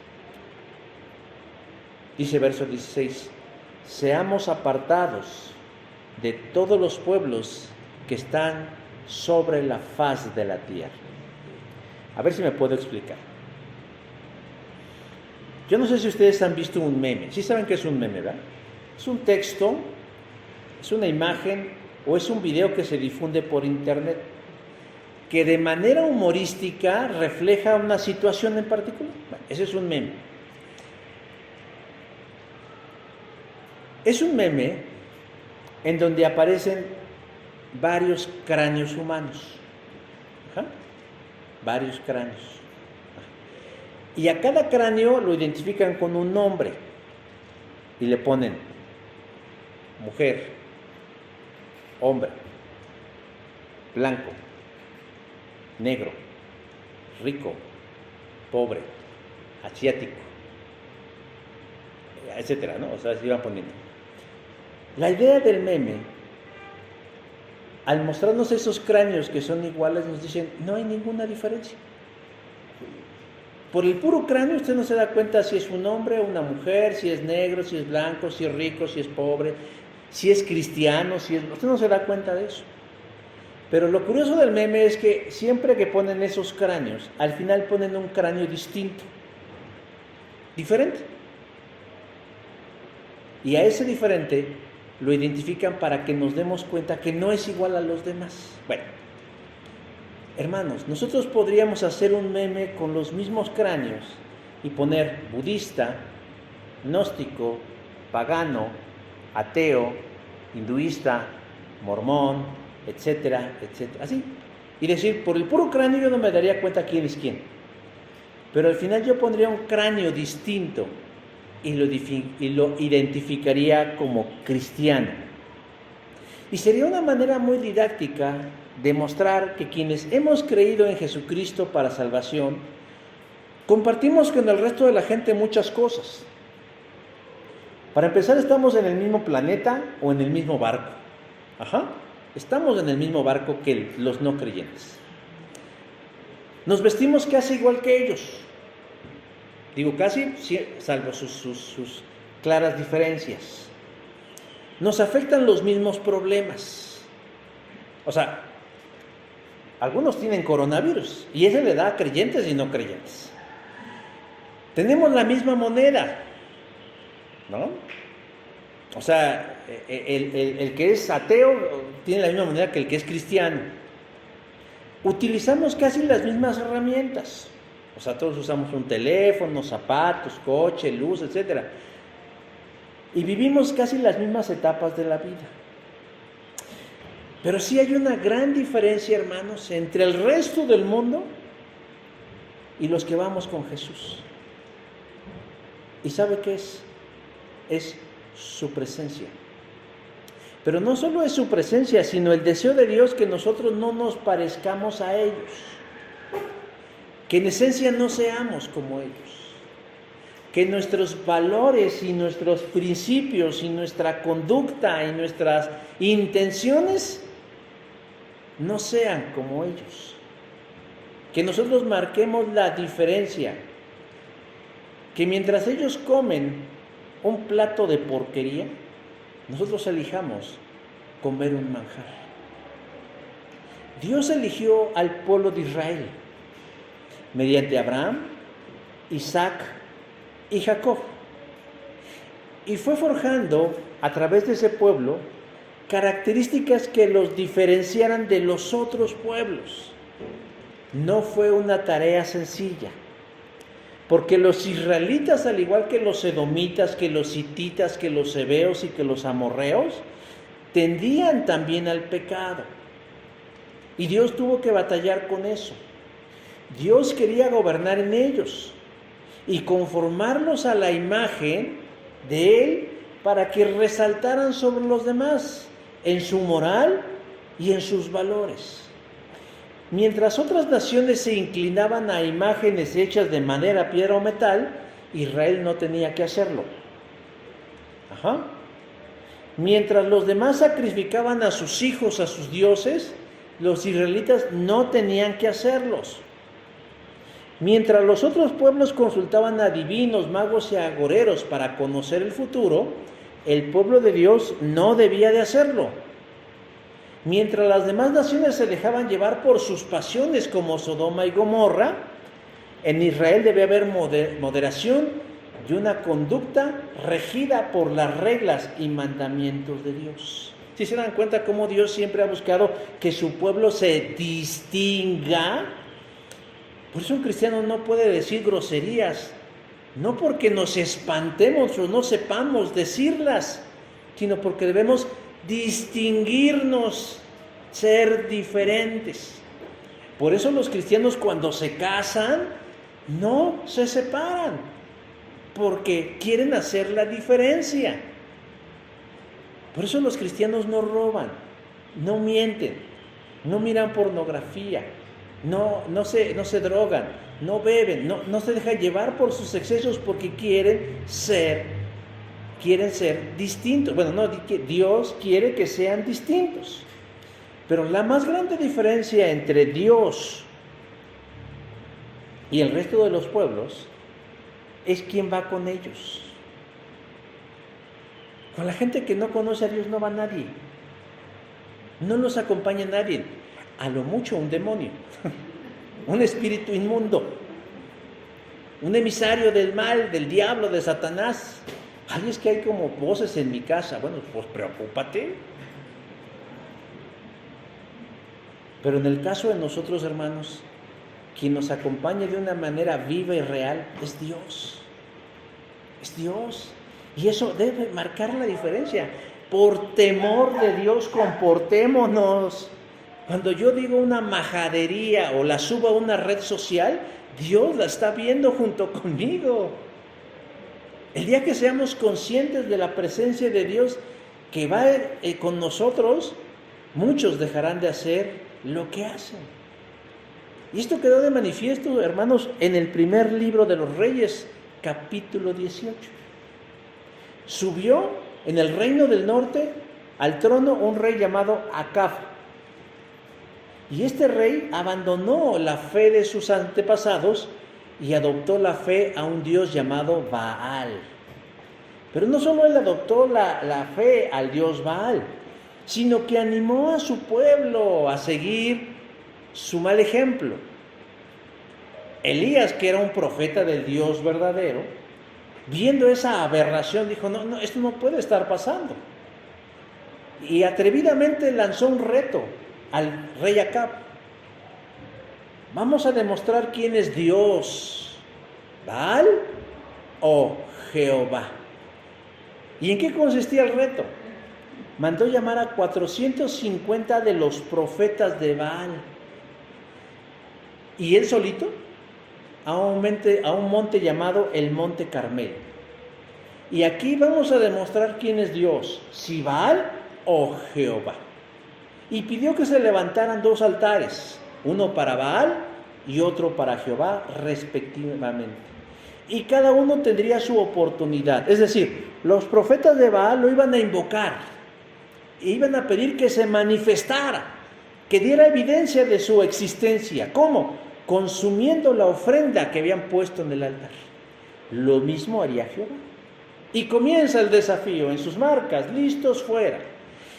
Dice verso 16, seamos apartados de todos los pueblos que están sobre la faz de la tierra. A ver si me puedo explicar. Yo no sé si ustedes han visto un meme. ¿Sí saben qué es un meme, verdad? Es un texto, es una imagen o es un video que se difunde por internet que de manera humorística refleja una situación en particular. Bueno, ese es un meme. Es un meme en donde aparecen varios cráneos humanos. Ajá. Varios cráneos. Y a cada cráneo lo identifican con un nombre y le ponen mujer, hombre, blanco, negro, rico, pobre, asiático, etcétera, ¿no? O sea, se iban poniendo. La idea del meme, al mostrarnos esos cráneos que son iguales, nos dicen, no hay ninguna diferencia. Por el puro cráneo usted no se da cuenta si es un hombre o una mujer, si es negro, si es blanco, si es rico, si es pobre, si es cristiano, si es... Usted no se da cuenta de eso. Pero lo curioso del meme es que siempre que ponen esos cráneos, al final ponen un cráneo distinto, diferente. Y a ese diferente lo identifican para que nos demos cuenta que no es igual a los demás. Bueno, hermanos, nosotros podríamos hacer un meme con los mismos cráneos y poner budista, gnóstico, pagano, ateo, hinduista, mormón, etcétera, etcétera, así. Y decir, por el puro cráneo yo no me daría cuenta quién es quién. Pero al final yo pondría un cráneo distinto y lo identificaría como cristiano. Y sería una manera muy didáctica de mostrar que quienes hemos creído en Jesucristo para salvación, compartimos con el resto de la gente muchas cosas. Para empezar, estamos en el mismo planeta o en el mismo barco. Ajá. Estamos en el mismo barco que los no creyentes. Nos vestimos casi igual que ellos. Digo casi, salvo sus claras diferencias. Nos afectan los mismos problemas. O sea, algunos tienen coronavirus y ese le da a creyentes y no creyentes. Tenemos la misma moneda, ¿no? O sea, el que es ateo tiene la misma moneda que el que es cristiano. Utilizamos casi las mismas herramientas. O sea, todos usamos un teléfono, zapatos, coche, luz, etc. Y vivimos casi las mismas etapas de la vida. Pero sí hay una gran diferencia, hermanos, entre el resto del mundo y los que vamos con Jesús. ¿Y sabe qué es? Es su presencia. Pero no solo es su presencia, sino el deseo de Dios que nosotros no nos parezcamos a ellos. Que en esencia no seamos como ellos. Que nuestros valores y nuestros principios y nuestra conducta y nuestras intenciones no sean como ellos. Que nosotros marquemos la diferencia. Que mientras ellos comen un plato de porquería, nosotros elijamos comer un manjar. Dios eligió al pueblo de Israel mediante Abraham, Isaac y Jacob. Y fue forjando a través de ese pueblo características que los diferenciaran de los otros pueblos. No fue una tarea sencilla, porque los israelitas, al igual que los edomitas, que los hititas, que los heveos y que los amorreos, tendían también al pecado. Y Dios tuvo que batallar con eso. Dios quería gobernar en ellos y conformarlos a la imagen de Él para que resaltaran sobre los demás en su moral y en sus valores. Mientras otras naciones se inclinaban a imágenes hechas de madera, piedra o metal, Israel no tenía que hacerlo. Mientras los demás sacrificaban a sus hijos, a sus dioses, los israelitas no tenían que hacerlos. Mientras los otros pueblos consultaban a adivinos, magos y agoreros para conocer el futuro, el pueblo de Dios no debía de hacerlo. Mientras las demás naciones se dejaban llevar por sus pasiones como Sodoma y Gomorra, en Israel debe haber moderación y una conducta regida por las reglas y mandamientos de Dios. ¿Sí se dan cuenta cómo Dios siempre ha buscado que su pueblo se distinga? Por eso un cristiano no puede decir groserías, no porque nos espantemos o no sepamos decirlas, sino porque debemos distinguirnos, ser diferentes. Por eso los cristianos cuando se casan no se separan, porque quieren hacer la diferencia. Por eso los cristianos no roban, no mienten, no miran pornografía, no se drogan, no beben, no se dejan llevar por sus excesos, porque quieren ser distintos. Bueno, no, Dios quiere que sean distintos. Pero la más grande diferencia entre Dios y el resto de los pueblos es quién va con ellos. Con la gente que no conoce a Dios no va nadie. No los acompaña nadie. A lo mucho un demonio, un espíritu inmundo, un emisario del mal, del diablo, de Satanás. Ay, es que hay como voces en mi casa. Bueno, pues preocúpate. Pero en el caso de nosotros, hermanos, quien nos acompaña de una manera viva y real es Dios. Es Dios. Y eso debe marcar la diferencia. Por temor de Dios, comportémonos. Cuando yo digo una majadería o la subo a una red social, Dios la está viendo junto conmigo. El día que seamos conscientes de la presencia de Dios que va con nosotros, muchos dejarán de hacer lo que hacen. Y esto quedó de manifiesto, hermanos, en el primer libro de los Reyes, capítulo 18. Subió en el reino del norte al trono un rey llamado Acab. Y este rey abandonó la fe de sus antepasados y adoptó la fe a un dios llamado Baal. Pero no solo él adoptó la fe al dios Baal, sino que animó a su pueblo a seguir su mal ejemplo. Elías, que era un profeta del Dios verdadero, viendo esa aberración, dijo, no, esto no puede estar pasando. Y atrevidamente lanzó un reto al rey Acab. Vamos a demostrar quién es Dios, Baal o Jehová. ¿Y en qué consistía el reto? Mandó llamar a 450 de los profetas de Baal. Y él solito a un monte llamado el Monte Carmelo. Y aquí vamos a demostrar quién es Dios, si Baal o Jehová. Y pidió que se levantaran 2 altares, uno para Baal y otro para Jehová, respectivamente. Y cada uno tendría su oportunidad. Es decir, los profetas de Baal lo iban a invocar, e iban a pedir que se manifestara, que diera evidencia de su existencia. ¿Cómo? Consumiendo la ofrenda que habían puesto en el altar. Lo mismo haría Jehová. Y comienza el desafío en sus marcas, listos, fuera.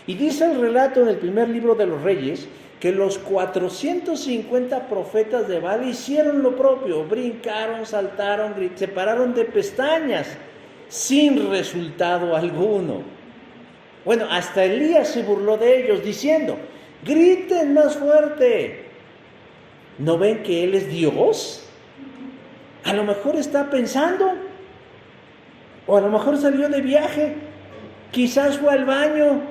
Y dice el relato en el primer libro de los Reyes que los 450 profetas de Baal hicieron lo propio, brincaron, saltaron, se pararon de pestañas, sin resultado alguno. Bueno, hasta Elías se burló de ellos diciendo, griten más fuerte. ¿No ven que Él es Dios? A lo mejor está pensando, o a lo mejor salió de viaje, quizás fue al baño,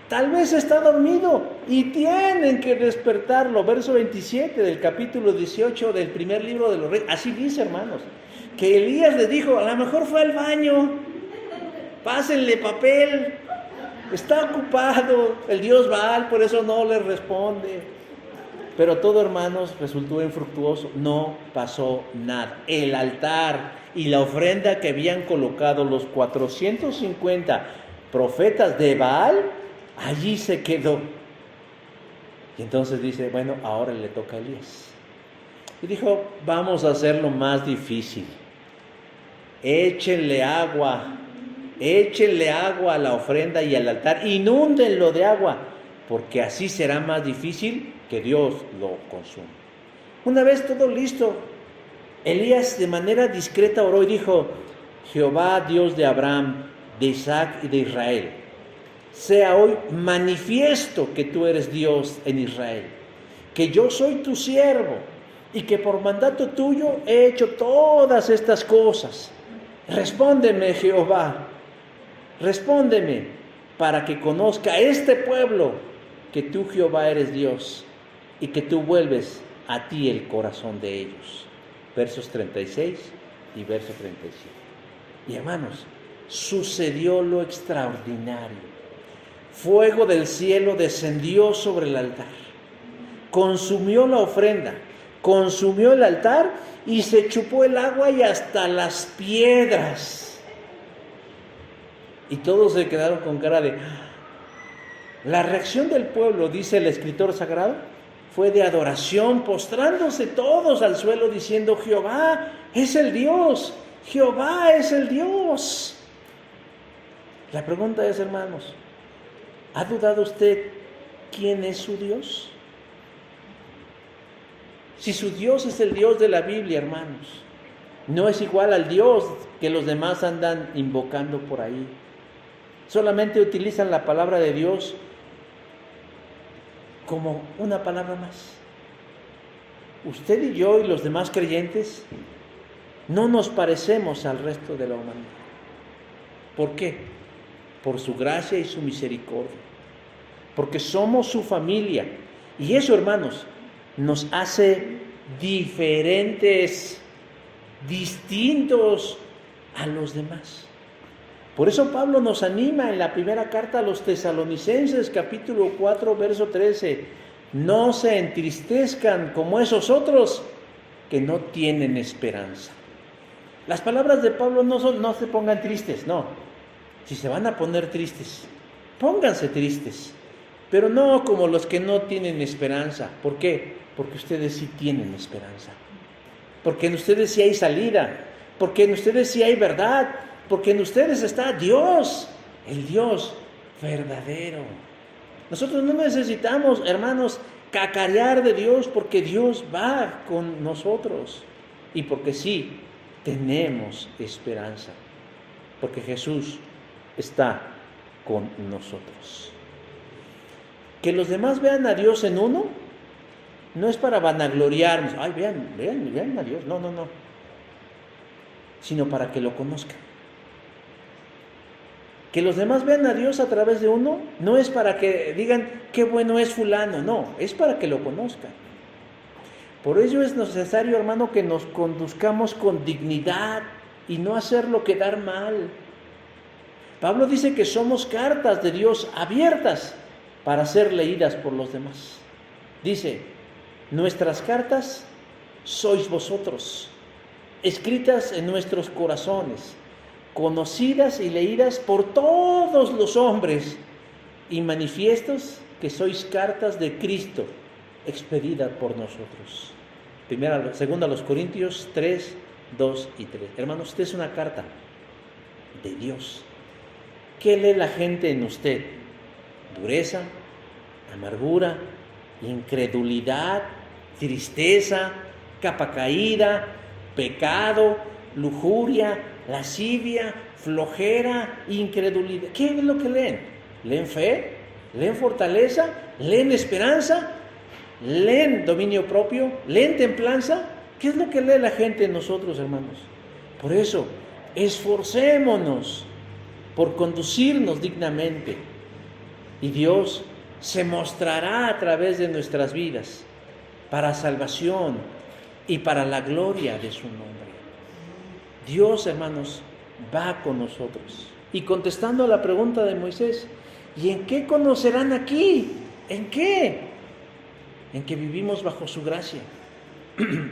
tal vez está dormido y tienen que despertarlo. Verso 27 del capítulo 18 del primer libro de los Reyes. Así dice, hermanos, que Elías le dijo, a lo mejor fue al baño. pásenle papel, está ocupado el dios Baal, por eso no le responde. Pero todo, hermanos, resultó infructuoso, no pasó nada. El altar y la ofrenda que habían colocado los 450 profetas de Baal, allí se quedó. Y entonces dice, bueno, ahora le toca a Elías. Y dijo, vamos a hacerlo más difícil. Échenle agua a la ofrenda y al altar, inúndenlo de agua, porque así será más difícil que Dios lo consuma. Una vez todo listo, Elías de manera discreta oró y dijo, Jehová, Dios de Abraham, de Isaac y de Israel, sea hoy manifiesto que tú eres Dios en Israel, que yo soy tu siervo y que por mandato tuyo he hecho todas estas cosas. Respóndeme, Jehová, respóndeme para que conozca este pueblo que tú, Jehová, eres Dios y que tú vuelves a ti el corazón de ellos. Versos 36 y verso 37. Y hermanos, sucedió lo extraordinario. Fuego del cielo descendió sobre el altar, consumió la ofrenda, consumió el altar y se chupó el agua y hasta las piedras. Y todos se quedaron con cara de... La reacción del pueblo, dice el escritor sagrado, fue de adoración, postrándose todos al suelo diciendo, Jehová es el Dios, Jehová es el Dios. La pregunta es, hermanos, ¿ha dudado usted quién es su Dios? Si su Dios es el Dios de la Biblia, hermanos, no es igual al Dios que los demás andan invocando por ahí. Solamente utilizan la palabra de Dios como una palabra más. Usted y yo y los demás creyentes no nos parecemos al resto de la humanidad. ¿Por qué? Por su gracia y su misericordia. Porque somos su familia. Y eso, hermanos, nos hace diferentes, distintos a los demás. Por eso Pablo nos anima en la primera carta a los Tesalonicenses, capítulo 4, verso 13. No se entristezcan como esos otros que no tienen esperanza. Las palabras de Pablo no se pongan tristes, no. Si se van a poner tristes, pónganse tristes. Pero no como los que no tienen esperanza. ¿Por qué? Porque ustedes sí tienen esperanza. Porque en ustedes sí hay salida. Porque en ustedes sí hay verdad. Porque en ustedes está Dios, el Dios verdadero. Nosotros no necesitamos, hermanos, cacarear de Dios porque Dios va con nosotros. Y porque sí, tenemos esperanza. Porque Jesús está con nosotros. Que los demás vean a Dios en uno, no es para vanagloriarnos. Ay, vean a Dios. No. Sino para que lo conozcan. Que los demás vean a Dios a través de uno, no es para que digan qué bueno es fulano, no, es para que lo conozcan. Por ello es necesario, hermano, que nos conduzcamos con dignidad y no hacerlo quedar mal. Pablo dice que somos cartas de Dios abiertas para ser leídas por los demás. Dice, nuestras cartas sois vosotros, escritas en nuestros corazones, conocidas y leídas por todos los hombres, y manifiestos que sois cartas de Cristo, expedidas por nosotros. Segunda a los Corintios 3, 2 y 3. Hermanos, usted es una carta de Dios. ¿Qué lee la gente en usted? Dureza, amargura, incredulidad, tristeza, capa caída, pecado, lujuria, lascivia, flojera, incredulidad. ¿Qué es lo que leen? ¿Leen fe? ¿Leen fortaleza? ¿Leen esperanza? ¿Leen dominio propio? ¿Leen templanza? ¿Qué es lo que lee la gente en nosotros, hermanos? Por eso, esforcémonos por conducirnos dignamente, y Dios se mostrará a través de nuestras vidas para salvación y para la gloria de su nombre. Dios, hermanos, va con nosotros. Y contestando a la pregunta de Moisés, ¿y en qué conocerán aquí? ¿En qué? En que vivimos bajo su gracia,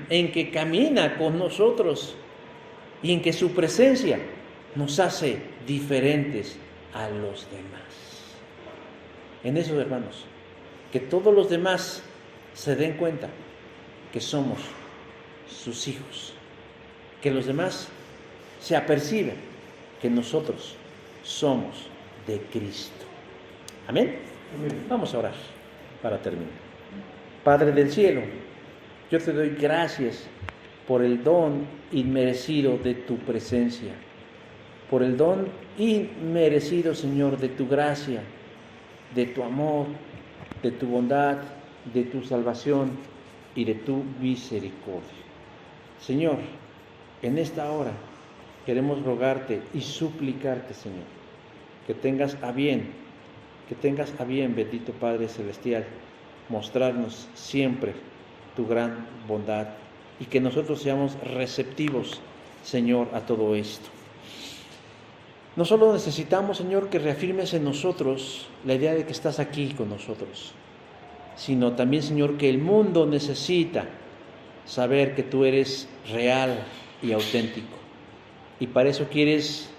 en que camina con nosotros y en que su presencia nos hace diferentes a los demás. En eso, hermanos, que todos los demás se den cuenta que somos sus hijos, que los demás se aperciben que nosotros somos de Cristo. Amén. Vamos a orar para terminar. Padre del cielo, yo te doy gracias por el don inmerecido de tu presencia, por el don inmerecido, Señor, de tu gracia, de tu amor, de tu bondad, de tu salvación y de tu misericordia. Señor, en esta hora queremos rogarte y suplicarte, Señor, que tengas a bien, bendito Padre Celestial, mostrarnos siempre tu gran bondad y que nosotros seamos receptivos, Señor, a todo esto. No solo necesitamos, Señor, que reafirmes en nosotros la idea de que estás aquí con nosotros, sino también, Señor, que el mundo necesita saber que tú eres real y auténtico. Y para eso quieres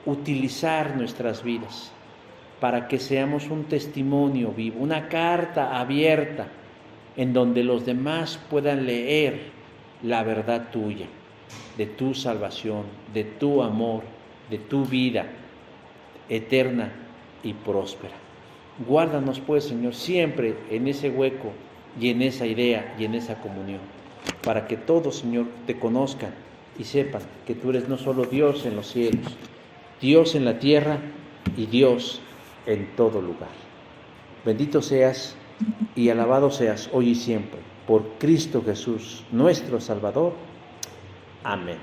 utilizar nuestras vidas, para que seamos un testimonio vivo, una carta abierta, en donde los demás puedan leer la verdad tuya, de tu salvación, de tu amor, de tu vida eterna y próspera. Guárdanos pues, Señor, siempre en ese hueco y en esa idea y en esa comunión, para que todos, Señor, te conozcan y sepan que tú eres no solo Dios en los cielos, Dios en la tierra y Dios en todo lugar. Bendito seas y alabado seas hoy y siempre por Cristo Jesús, nuestro Salvador. Amén.